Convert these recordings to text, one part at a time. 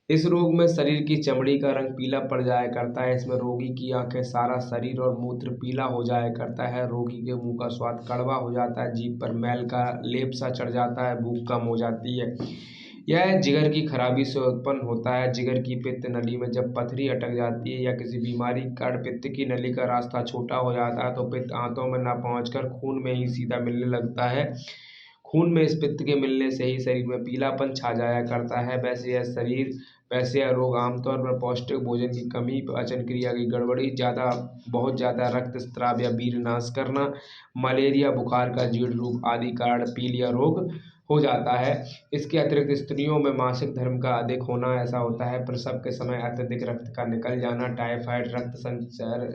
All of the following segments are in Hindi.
इस रोग में शरीर की चमड़ी का रंग पीला पड़ जाया करता है। इसमें रोगी की आंखें, सारा शरीर और मूत्र पीला हो जाया करता है। रोगी के मुंह का स्वाद कड़वा हो जाता है, जीभ पर मैल का लेप सा चढ़ जाता है, भूख कम हो जाती है। यह जिगर की खराबी से उत्पन्न होता है। जिगर की पित्त नली में जब पथरी अटक जाती है या किसी बीमारी के कारण पित्त की नली का रास्ता छोटा हो जाता है तो पित्त आंतों में न पहुंचकर खून में ही सीधा मिलने लगता है। खून में इस पित्त के मिलने से ही शरीर में पीलापन छा जाया करता है। वैसे यह रोग आमतौर पर पौष्टिक भोजन की कमी, पाचन क्रिया की गड़बड़ी, बहुत ज़्यादा रक्तस्राव या वीर्य नाश करना, मलेरिया, बुखार का जीर्ण रूप आदि कारण पीलिया रोग हो जाता है। इसके अतिरिक्त स्त्रियों में मासिक धर्म का अधिक होना ऐसा होता है। प्रसव के समय अत्यधिक रक्त का निकल जाना, टाइफाइड, रक्त संचार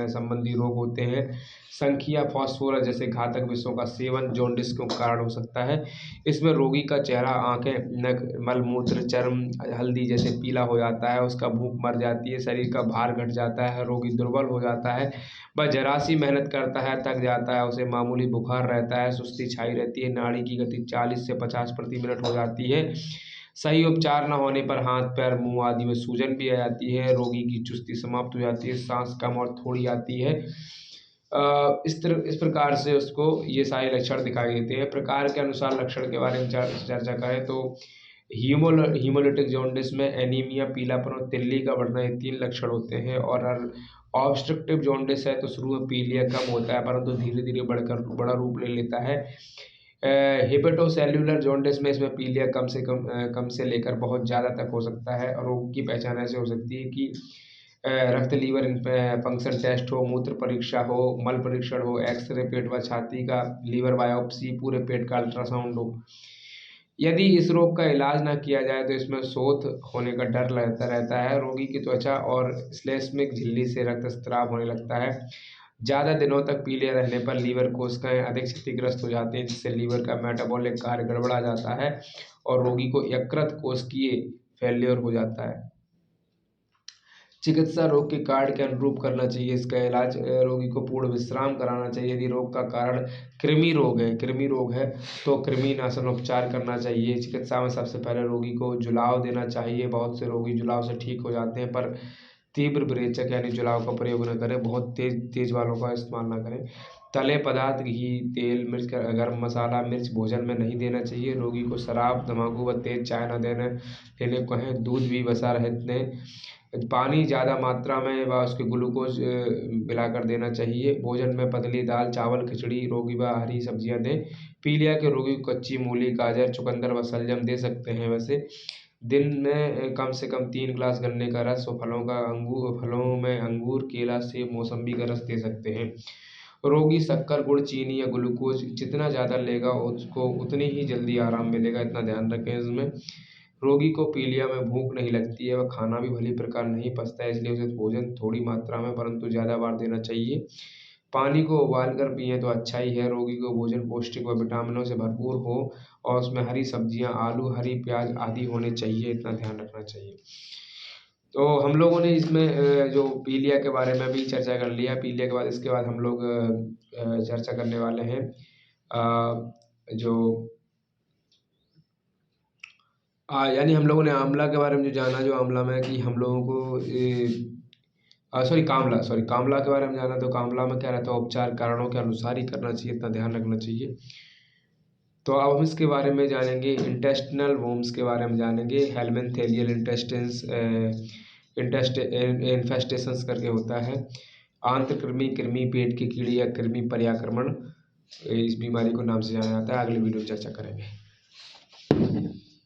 संबंधी रोग होते हैं। संखिया, फास्फोरस जैसे घातक विषयों का सेवन जॉन्डिस के कारण हो सकता है। इसमें रोगी का चेहरा, आंखें, नख, मलमूत्र, चर्म हल्दी जैसे पीला हो जाता है, उसका भूख मर जाती है, शरीर का भार घट जाता है, रोगी दुर्बल हो जाता है, वह जरा सी मेहनत करता है थक जाता है, उसे मामूली बुखार रहता है, सुस्ती छाई रहती है, नाड़ी की गति 40 से 50 प्रति मिनट हो जाती है। सही उपचार न होने पर हाथ, पैर, मुंह आदि में सूजन भी आ जाती है, रोगी की चुस्ती समाप्त हो जाती है, सांस कम और थोड़ी आती है। इस प्रकार से उसको ये सारे लक्षण दिखाई देते हैं। प्रकार के अनुसार लक्षण के बारे में चर्चा करें तो हीमोलिटिक जॉन्डिस में एनीमिया, पीलापन और तिल्ली का बढ़ना, ये 3 लक्षण होते हैं। और ऑब्स्ट्रक्टिव जॉन्डिस है तो शुरू में पीलिया कम होता है परंतु धीरे धीरे बढ़कर बड़ा रूप ले लेता है। हेपेटोसेल्युलर जॉन्डिस में इसमें पीलिया कम से लेकर बहुत ज़्यादा तक हो सकता है। और रोग की पहचान ऐसे हो सकती है कि रक्त, लीवर फंक्शन टेस्ट हो, मूत्र परीक्षा हो, मल परीक्षण हो, एक्सरे पेट व छाती का, लीवर बायोप्सी, पूरे पेट का अल्ट्रासाउंड हो। यदि इस रोग का इलाज न किया जाए तो इसमें शोथ होने का डर रहता है। रोगी की त्वचा और श्लेष्मिक झिल्ली से रक्तस्राव होने लगता है। ज़्यादा दिनों तक पीले रहने पर लीवर कोशिकाएं अधिक क्षतिग्रस्त हो जाती हैं, जिससे लीवर का मेटाबॉलिक कार्य गड़बड़ा जाता है और रोगी को यकृत कोशिकीय फेल्योर हो जाता है। चिकित्सा रोग के कार्ड के अनुरूप करना चाहिए। इसका इलाज, रोगी को पूर्ण विश्राम कराना चाहिए। यदि रोग का कारण कृमि रोग है तो कृमिनाशन उपचार करना चाहिए। चिकित्सा में सबसे पहले रोगी को जुलाव देना चाहिए। बहुत से रोगी जुलाव से ठीक हो जाते हैं पर तीव्र विरेचक यानी जुलाव का प्रयोग न करें। बहुत तेज वालों का इस्तेमाल ना करें। तले पदार्थ, घी, तेल, मिर्च, गर्म मसाला, मिर्च भोजन में नहीं देना चाहिए। रोगी को शराब, तम्बाकू व तेज चाय न लेने को कहें। दूध भी वसा रहित दें। पानी ज़्यादा मात्रा में व उसके ग्लूकोज मिलाकर देना चाहिए। भोजन में पतली दाल, चावल, खिचड़ी, रोगी व हरी सब्जियां दें। पीलिया के रोगी को कच्ची मूली, गाजर, चुकंदर व शलजम दे सकते हैं। वैसे दिन में कम से कम 3 ग्लास गन्ने का रस और फलों में अंगूर, केला, सेब, मौसम्बी का रस दे सकते हैं। रोगी शक्कर, गुड़, चीनी या ग्लूकोज जितना ज़्यादा लेगा उसको उतनी ही जल्दी आराम मिलेगा, इतना ध्यान रखें इसमें। रोगी को पीलिया में भूख नहीं लगती है, वह खाना भी भली प्रकार नहीं पचता है, इसलिए उसे भोजन थोड़ी मात्रा में परंतु ज़्यादा बार देना चाहिए। पानी को उबाल कर पिएँ तो अच्छा ही है। रोगी को भोजन पौष्टिक व विटामिनों से भरपूर हो और उसमें हरी सब्जियां, आलू, हरी प्याज आदि होने चाहिए, इतना ध्यान रखना चाहिए। तो हम लोगों ने इसमें जो पीलिया के बारे में भी चर्चा कर लिया। पीलिया के बाद इसके बाद हम लोग चर्चा करने वाले हैं जो यानी हम लोगों ने आंवला के बारे में जो जाना, जो आंवला में कि हम लोगों को कामला के बारे में जाना। तो कामला में क्या रहता है, उपचार कारणों के अनुसार ही करना चाहिए, इतना ध्यान रखना चाहिए। तो अब हम इसके बारे में जानेंगे, इंटेस्टिनल वर्म्स के बारे में जानेंगे। हेलमेंथेलियल इन्फेस्टेशंस करके होता है। आंत्रकृमि, कृमि, पेट की कीड़ी या कृमि पर्याक्रमण, इस बीमारी को नाम से जाना जाता है। अगली वीडियो में चर्चा करेंगे।